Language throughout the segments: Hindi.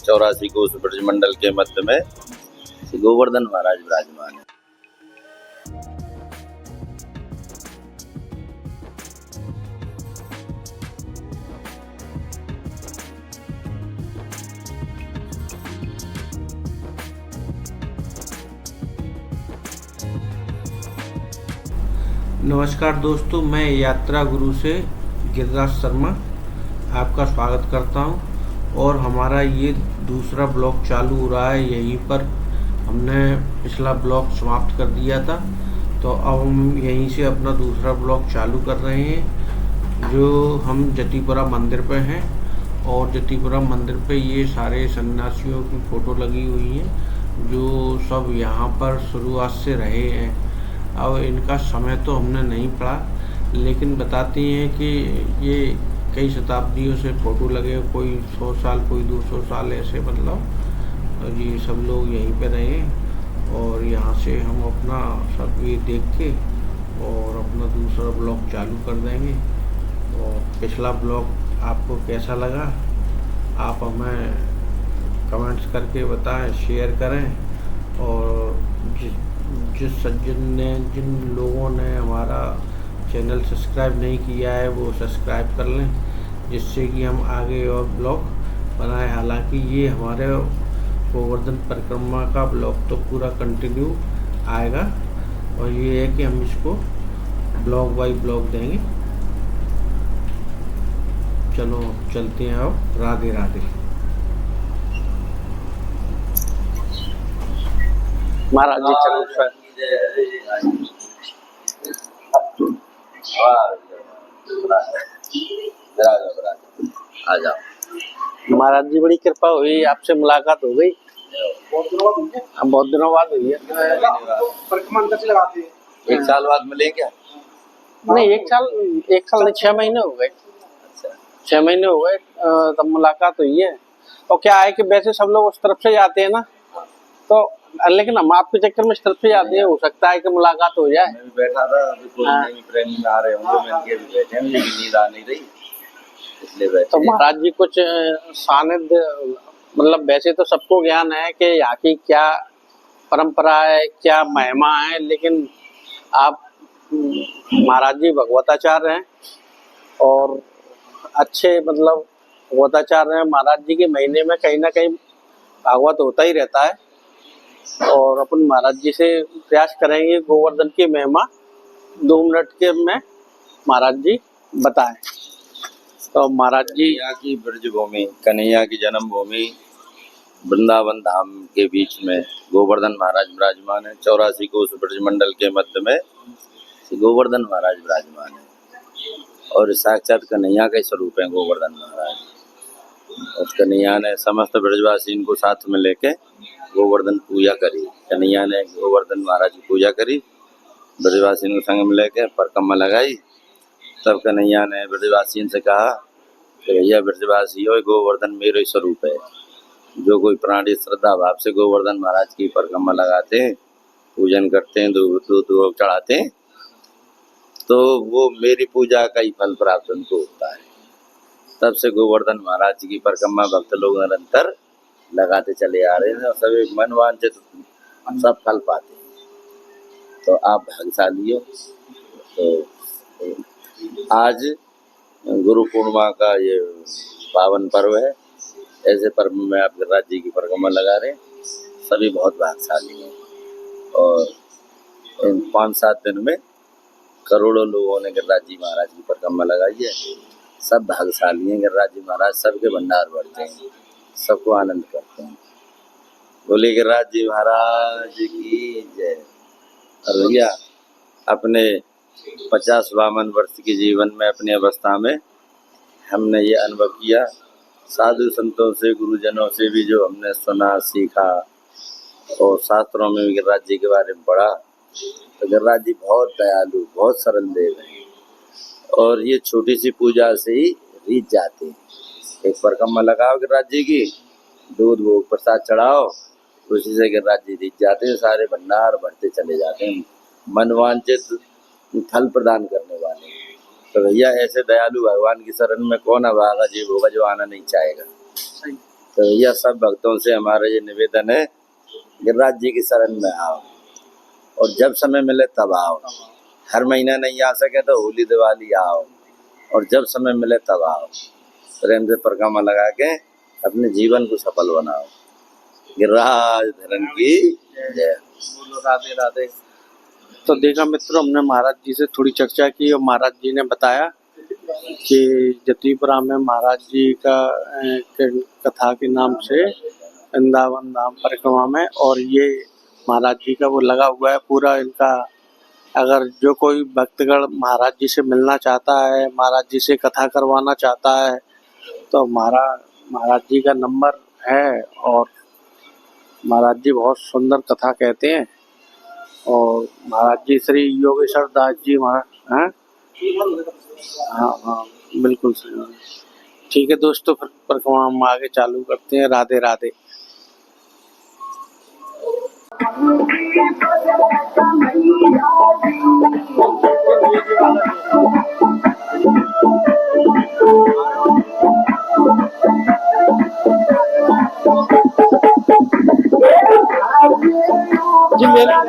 84 कोष ब्रज मंडल के मध्य में श्री गोवर्धन महाराज विराजमान है। नमस्कार दोस्तों, मैं यात्रा गुरु से गिरिराज शर्मा आपका स्वागत करता हूं। और हमारा ये दूसरा ब्लॉग चालू हो रहा है। यहीं पर हमने पिछला ब्लॉग समाप्त कर दिया था, तो अब हम यहीं से अपना दूसरा ब्लॉग चालू कर रहे हैं, जो हम जतीपुरा मंदिर पे हैं। और जतीपुरा मंदिर पे ये सारे सन्यासियों की फ़ोटो लगी हुई हैं, जो सब यहाँ पर शुरुआत से रहे हैं। अब इनका समय तो हमने नहीं पढ़ा, लेकिन बताती हैं कि ये कई शताब्दियों से फ़ोटो लगे, कोई 100 साल, कोई 200 साल, ऐसे मतलब ये सब लोग यहीं पे रहे। और यहाँ से हम अपना सब ये देख के और अपना दूसरा ब्लॉग चालू कर देंगे। और पिछला ब्लॉग आपको कैसा लगा, आप हमें कमेंट्स करके बताएं, शेयर करें। और जिस सज्जन ने, जिन लोगों ने हमारा चैनल सब्सक्राइब नहीं किया है, वो सब्सक्राइब कर लें, जिससे कि हम आगे और ब्लॉग बनाएं। हालांकि ये हमारे गोवर्धन परिक्रमा का ब्लॉग तो पूरा कंटिन्यू आएगा, और ये है कि हम इसको ब्लॉग बाई ब्लॉग देंगे। चलो चलते हैं, अब राधे राधे। महाराज जी चलो सर। आ जाओ। महाराज जी बड़ी कृपा हुई, आपसे मुलाकात हो गई। बहुत दिनों बाद हुई है। एक साल बाद मिले क्या? नहीं, एक साल नहीं, 6 महीने हो गए। 6 महीने हो गए तब मुलाकात हुई है। और क्या है कि वैसे सब लोग उस तरफ से जाते हैं ना, तो लेकिन हम आपके चक्कर में इस तरफ से जाते हैं, हो सकता है कि मुलाकात हो जाए। मैं भी बैठा था, अभी कोई नहीं प्रेमी में आ रहे होंगे, मैं इनके भी बैठे हैं, लेकिन नींद आ नहीं रही, इसलिए बैठे। तो महाराज जी कुछ सानिध्य, मतलब वैसे तो सबको ज्ञान है कि यहाँ की क्या परंपरा है, क्या महिमा है, लेकिन आप महाराज जी भगवताचार्य हैं और अच्छे मतलब भगवताचार्य हैं। महाराज जी के महीने में कहीं ना कहीं भागवत होता ही रहता है। और अपन महाराज जी से प्रयास करेंगे गोवर्धन की महिमा 2 मिनट के में महाराज जी बताएं। तो महाराज जी, कन्हैया की ब्रज भूमि, कन्हैया की जन्म भूमि वृंदावन धाम के बीच में गोवर्धन महाराज विराजमान है। 84 कोष ब्रज मंडल के मध्य में श्री गोवर्धन महाराज विराजमान है। और साक्षात कन्हैया के स्वरूप है गोवर्धन महाराज। और कन्हैया ने समस्त ब्रजवासी इनको साथ में लेके गोवर्धन पूजा करी। कन्हैया ने गोवर्धन महाराज की पूजा करी, ब्रजवासी को संग में लेके परिक्रमा लगाई। तब कन्हैया ने ब्रजवासी से कहा कि भैया ब्रजवासी हो, गोवर्धन मेरे स्वरूप है। जो कोई प्राणी श्रद्धा भाव से गोवर्धन महाराज की परिक्रमा लगाते हैं, पूजन करते हैं, दूध चढ़ाते हैं, तो वो मेरी पूजा का ही फल प्राप्त उनको होता है। तब से गोवर्धन महाराज की परिक्रमा भक्त लोग निरंतर लगाते चले आ रहे हैं, और सभी मनवांछित सब फल पाते हैं। तो आप भाग्यशाली हो। तो आज गुरु पूर्णिमा का ये पावन पर्व है। ऐसे पर्व में आप गिरिराज जी की परिक्रमा लगा रहे हैं, सभी बहुत भाग्यशाली हैं। और इन 5-7 दिन में करोड़ों लोगों ने गिरिराज जी महाराज की परिक्रमा लगाई है। सब भाग्यशाली हैं। गिरिराज जी महाराज सबके भंडार बढ़ते हैं, सबको आनंद करते हैं। बोले गिरिराज जी महाराज की जय। और भैया अपने 50-52 वर्ष के जीवन में, अपनी अवस्था में हमने ये अनुभव किया, साधु संतों से, गुरुजनों से भी जो हमने सुना, सीखा, और शास्त्रों में भी गिरिराज जी के बारे में पढ़ा, तो गिरिराज जी बहुत दयालु, बहुत सरल देव हैं। और ये छोटी सी पूजा से ही रीत जाते हैं। एक परिक्रमा लगाओ गिरिराज जी की, दूध भोग प्रसाद चढ़ाओ, उसी से गिरिराज जी रीत जाते हैं, सारे भंडार बढ़ते चले जाते हैं, मनवांछित फल प्रदान करने वाले। तो भैया ऐसे दयालु भगवान की शरण में कौन अभागा जीव होगा जो आना नहीं चाहेगा। तो यह सब भक्तों से हमारा ये निवेदन है, गिरिराज जी की शरण में आओ और जब समय मिले तब आओ। हर महीना नहीं आ सके तो होली दिवाली आओ और जब समय मिले तब आओ। प्रेम से परिक्रमा लगा के अपने जीवन को सफल बनाओ। गिरिराज धरण की जय। बोलो राधे राधे। तो देखा मित्रों, हमने महाराज जी से थोड़ी चर्चा की और महाराज जी ने बताया कि जतीपुरा में महाराज जी का कथा के नाम से वृंदावन धाम परिक्रमा में, और ये महाराज जी का वो लगा हुआ है पूरा इनका। अगर जो कोई भक्तगण महाराज जी से मिलना चाहता है, महाराज जी से कथा करवाना चाहता है, तो महाराज जी का नंबर है। और महाराज जी बहुत सुंदर कथा कहते हैं। और महाराज जी श्री योगेश्वर दास जी महाराज हैं। हाँ, बिल्कुल सही। ठीक है दोस्तों, फिर परिक्रमा हम आगे चालू करते हैं। राधे राधे। जी मेरा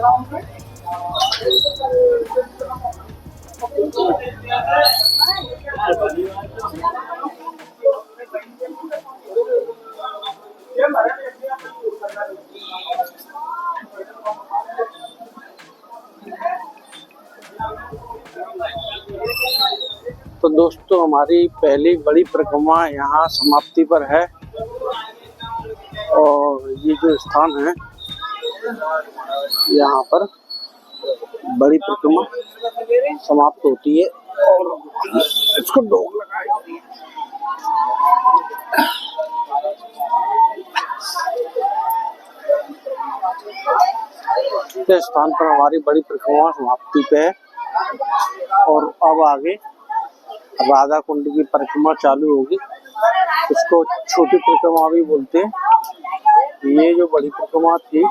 तो दोस्तों हमारी पहली बड़ी परिक्रमा यहाँ समाप्ति पर है और ये जो स्थान है यहाँ पर बड़ी परिक्रमा समाप्त होती है और इसको डोग लगाई। इस स्थान पर हमारी बड़ी परिक्रमा समाप्ति पे है और अब आगे राधा कुंड की परिक्रमा चालू होगी। इसको छोटी परिक्रमा भी बोलते हैं। ये जो बड़ी परिक्रमा थी